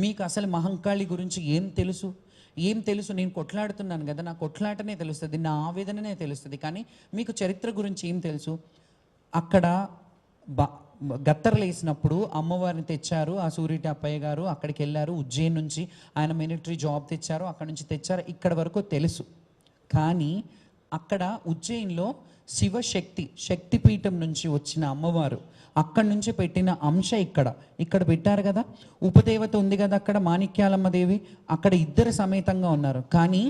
మీకు అసలు మహంకాళి గురించి ఏం తెలుసు? ఏం తెలుసు? నేను కొట్లాడుతున్నాను కదా, నా కొట్లాటనే తెలుస్తుంది, నా ఆవేదననే తెలుస్తుంది, కానీ మీకు చరిత్ర గురించి ఏం తెలుసు? అక్కడ గత్తర్లు వేసినప్పుడు అమ్మవారిని తెచ్చారు, ఆ సూర్యుటి అప్పయ్య గారు అక్కడికి వెళ్ళారు, ఉజ్జయిన్ నుంచి ఆయన మిలిటరీ జాబ్ తెచ్చారు, అక్కడ నుంచి తెచ్చారు, ఇక్కడ వరకు తెలుసు. కానీ అక్కడ ఉజ్జయిన్లో శివశక్తి శక్తిపీఠం నుంచి వచ్చిన అమ్మవారు, అక్కడి నుంచి పెట్టిన అంశ ఇక్కడ పెట్టారు కదా, ఉపదేవత ఉంది కదా అక్కడ, మాణిక్యాలమ్మ దేవి అక్కడ ఇద్దరు సమేతంగా ఉన్నారు. కానీ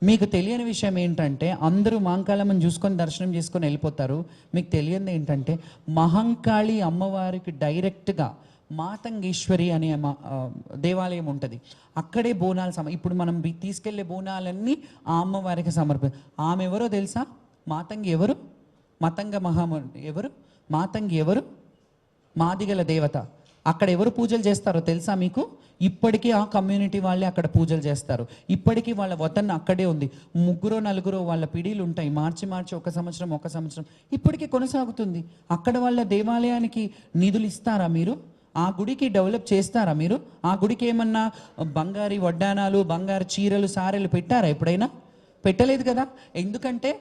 మీకు తెలియని విషయం ఏంటంటే, అందరూ మహంకాళమ్మని చూసుకొని దర్శనం చేసుకొని వెళ్ళిపోతారు. మీకు తెలియనిది ఏంటంటే, మహంకాళి అమ్మవారికి డైరెక్ట్గా మాతంగేశ్వరి అనే దేవాలయం ఉంటుంది, అక్కడే బోనాలు ఇప్పుడు మనం తీసుకెళ్లే బోనాలన్నీ ఆ అమ్మవారికి ఆమె ఎవరో తెలుసా? మాతంగి ఎవరు? ఎవరు మాతంగి? ఎవరు? మాదిగల దేవత. అక్కడ ఎవరు పూజలు చేస్తారో తెలుసా మీకు? ఇప్పటికీ ఆ కమ్యూనిటీ వాళ్ళే అక్కడ పూజలు చేస్తారు. ఇప్పటికీ వాళ్ళ వతన్ అక్కడే ఉంది. 3-4 వాళ్ళ పిడీలు ఉంటాయి. మార్చి ఒక సంవత్సరం ఇప్పటికీ కొనసాగుతుంది. అక్కడ వాళ్ళ దేవాలయానికి నిధులు ఇస్తారా మీరు? ఆ గుడికి డెవలప్ చేస్తారా మీరు? ఆ గుడికి ఏమన్నా బంగారు వడ్డానాలు, బంగారు చీరలు, సారెలు పెట్టారా ఎప్పుడైనా? పెట్టలేదు కదా. ఎందుకంటే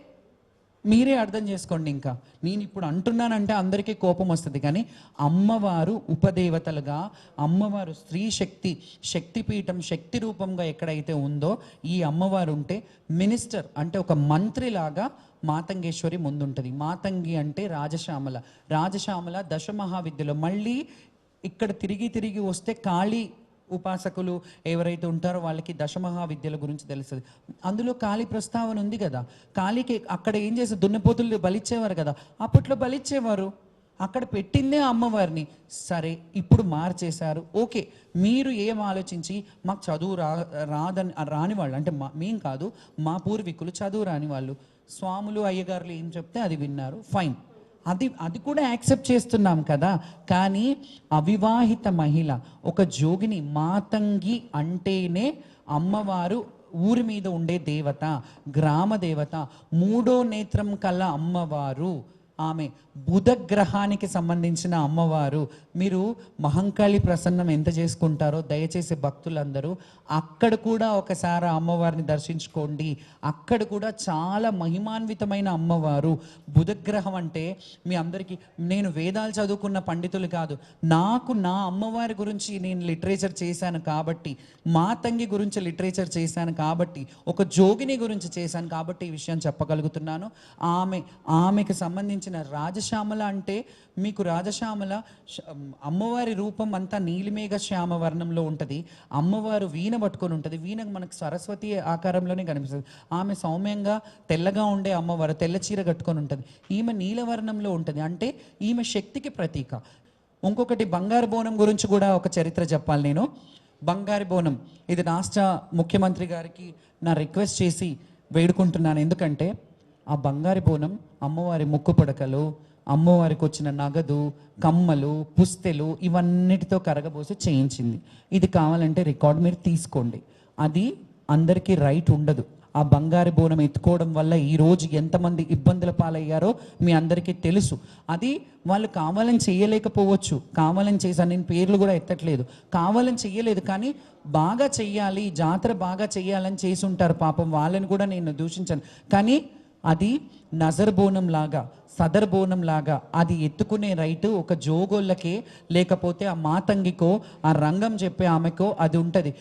మీరే అర్థం చేసుకోండి. ఇంకా నేను ఇప్పుడు అంటున్నానంటే అందరికీ కోపం వస్తుంది, కానీ అమ్మవారు ఉపదేవతలుగా, అమ్మవారు స్త్రీ శక్తి శక్తిపీఠం శక్తి రూపంగా ఎక్కడైతే ఉందో, ఈ అమ్మవారు ఉంటే మినిస్టర్ అంటే ఒక మంత్రిలాగా మాతంగేశ్వరి ముందుంటుంది. మాతంగి అంటే రాజశ్యామల దశమహావిద్యలో మళ్ళీ ఇక్కడ తిరిగి వస్తే కాళీ ఉపాసకులు ఎవరైతే ఉంటారో వాళ్ళకి దశమహావిద్యల గురించి తెలుస్తుంది. అందులో కాళీ ప్రస్తావన ఉంది కదా. కాళీకి అక్కడ ఏం చేస్తారు? దున్నపోతులు బలిచ్చేవారు కదా, అప్పట్లో బలిచ్చేవారు. అక్కడ పెట్టిందే అమ్మవారిని. సరే, ఇప్పుడు మార్చేశారు. ఓకే, మీరు ఏం ఆలోచించి మాకు చదువు రాని వాళ్ళు అంటే మేం కాదు, మా పూర్వీకులు చదువు రాని వాళ్ళు, స్వాములు అయ్యగారులు ఏం చెప్తే అది విన్నారు, ఫైన్, అది కూడా యాక్సెప్ట్ చేస్తున్నాం కదా. కానీ అవివాహిత మహిళ, ఒక జోగిని, మాతంగి అంటేనే అమ్మవారు ఊరి మీద ఉండే దేవత, గ్రామ దేవత, 3వ నేత్రం కల అమ్మవారు, ఆమె బుధగ్రహానికి సంబంధించిన అమ్మవారు. మీరు మహంకాళి ప్రసన్నం ఎంత చేసుకుంటారో దయచేసి భక్తులందరూ అక్కడ కూడా ఒకసారి అమ్మవారిని దర్శించుకోండి. అక్కడ కూడా చాలా మహిమాన్వితమైన అమ్మవారు. బుధగ్రహం అంటే మీ అందరికీ, నేను వేదాలు చదువుకున్న పండితులు కాదు, నాకు నా అమ్మవారి గురించి నేను లిటరేచర్ చేశాను కాబట్టి, మాతంగి గురించి లిటరేచర్ చేశాను కాబట్టి, ఒక జోగిని గురించి చేశాను కాబట్టి ఈ విషయం చెప్పగలుగుతున్నాను. ఆమెకు సంబంధించిన రాజశ్యామల అంటే, మీకు రాజశ్యామల అమ్మవారి రూపం అంతా నీలిమేఘ శ్యామ వర్ణంలో ఉంటుంది. అమ్మవారు వీణ పట్టుకొని ఉంటుంది. వీణ మనకు సరస్వతి ఆకారంలోనే కనిపిస్తుంది. ఆమె సౌమ్యంగా తెల్లగా ఉండే అమ్మవారు, తెల్ల చీర కట్టుకొని ఉంటుంది. ఈమె నీలవర్ణంలో ఉంటుంది, అంటే ఈమె శక్తికి ప్రతీక. ఇంకొకటి బంగారు బోనం గురించి కూడా ఒక చరిత్ర చెప్పాలి నేను. బంగారు బోనం, ఇది రాష్ట్ర ముఖ్యమంత్రి గారికి నా రిక్వెస్ట్ చేసి వేడుకుంటున్నాను. ఎందుకంటే ఆ బంగారు బోనం అమ్మవారి ముక్కు పడకలు, అమ్మవారికి వచ్చిన నగదు, కమ్మలు, పుస్తెలు ఇవన్నిటితో కరగబోసి చేయించింది. ఇది కావాలంటే రికార్డ్ మీరు తీసుకోండి. అది అందరికీ రైట్ ఉండదు. ఆ బంగారు బోనం ఎత్తుకోవడం వల్ల ఈరోజు ఎంతమంది ఇబ్బందుల పాలయ్యారో మీ అందరికీ తెలుసు. అది వాళ్ళు కావాలని చేయలేకపోవచ్చు, కావాలని చేశాను, నేను పేర్లు కూడా ఎత్తట్లేదు, కావాలని చెయ్యలేదు, కానీ బాగా చెయ్యాలి, జాతర బాగా చెయ్యాలని చేసి ఉంటారు పాపం, వాళ్ళని కూడా నేను దూషించాను. కానీ అది నజర్ బోనం లాగా, సదర్ బోనం లాగా అది ఎత్తుకునే రైటు ఒక జోగోళ్ళకే, లేకపోతే ఆ మాతంగికో, ఆ రంగం చెప్పే ఆమెకో అది ఉంటుంది.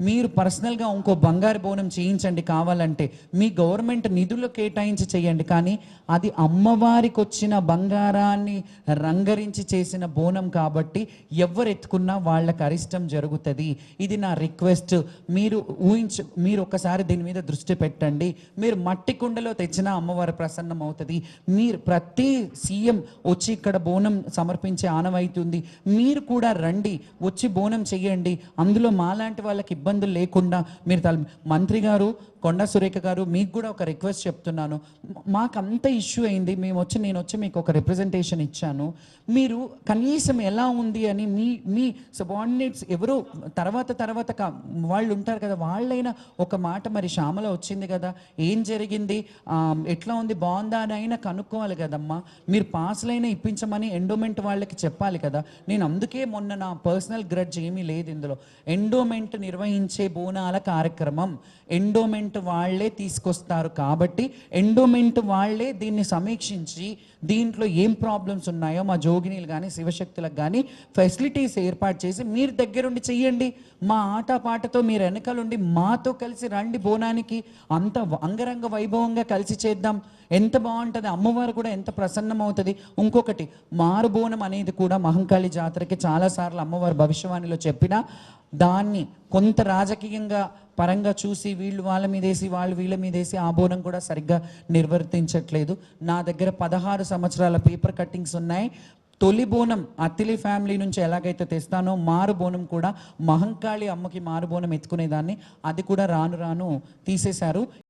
మీరు పర్సనల్గా ఇంకో బంగారు బోనం చేయించండి కావాలంటే, మీ గవర్నమెంట్ నిధులు కేటాయించి చేయండి, కానీ అది అమ్మవారికి వచ్చిన బంగారాన్ని రంగరించి చేసిన బోనం కాబట్టి ఎవరు ఎత్తుకున్నా వాళ్ళకి అరిష్టం జరుగుతుంది. ఇది నా రిక్వెస్ట్. మీరు ఒకసారి దీని మీద దృష్టి పెట్టండి. మీరు మట్టి కుండలో తెచ్చిన అమ్మవారి ప్రసన్నం అవుతుంది. మీరు ప్రతి సీఎం వచ్చి ఇక్కడ బోనం సమర్పించే ఆనవాయితీ. మీరు కూడా రండి, వచ్చి బోనం చెయ్యండి. అందులో మాలాంటి వాళ్ళకి ఇబ్బందులు లేకుండా మీరు మంత్రి గారు, కొండా సురేఖ గారు, మీకు కూడా ఒక రిక్వెస్ట్ చెప్తున్నాను. మాకు అంత ఇష్యూ అయింది, నేను వచ్చి మీకు ఒక రిప్రజెంటేషన్ ఇచ్చాను. మీరు కనీసం ఎలా ఉంది అని మీ సబార్డినేట్స్ ఎవరో తర్వాత వాళ్ళు ఉంటారు కదా, వాళ్ళైనా ఒక మాట, మరి శ్యామల వచ్చింది కదా, ఏం జరిగింది జరిగింది, ఎట్లా ఉంది, బాగుందా అని అయినా కనుక్కోవాలి కదమ్మా. మీరు పాసులైనా ఇప్పించమని ఎండోమెంట్ వాళ్ళకి చెప్పాలి కదా. నేను అందుకే మొన్న నా పర్సనల్ గ్రడ్జ్ ఏమీ లేదు ఇందులో. ఎండోమెంట్ నిర్వహించే బోనాల కార్యక్రమం ఎండోమెంట్ వాళ్ళే తీసుకొస్తారు కాబట్టి ఎండోమెంట్ వాళ్ళే దీన్ని సమీక్షించి దీంట్లో ఏం ప్రాబ్లమ్స్ ఉన్నాయో మా జోగినీలు కానీ శివశక్తులకు కానీ ఫెసిలిటీస్ ఏర్పాటు చేసి మీరు దగ్గరుండి చెయ్యండి. మా ఆటపాటతో మీరు వెనకాలండి మాతో కలిసి రండి బోనానికి, అంత అంగరంగ వైభవంగా కలిసి చేద్దాం. ఎంత బాగుంటుంది, అమ్మవారు కూడా ఎంత ప్రసన్నం అవుతుంది. ఇంకొకటి మారుబోనం అనేది కూడా మహంకాళి జాతరకి చాలాసార్లు అమ్మవారు భవిష్యవాణిలో చెప్పినా దాన్ని కొంత రాజకీయంగా పరంగా చూసి వీళ్ళు వాళ్ళ మీదేసి వాళ్ళు వీళ్ళ మీదేసి ఆ బోనం కూడా సరిగ్గా నిర్వర్తించట్లేదు. నా దగ్గర 16 సంవత్సరాల పేపర్ కట్టింగ్స్ ఉన్నాయి. తొలి బోనం అత్తిలి ఫ్యామిలీ నుంచి ఎలాగైతే తెస్తానో మారు బోనం కూడా మహంకాళి అమ్మకి మారు బోనం ఎత్తుకునేదాన్ని, అది కూడా రాను రాను తీసేశారు.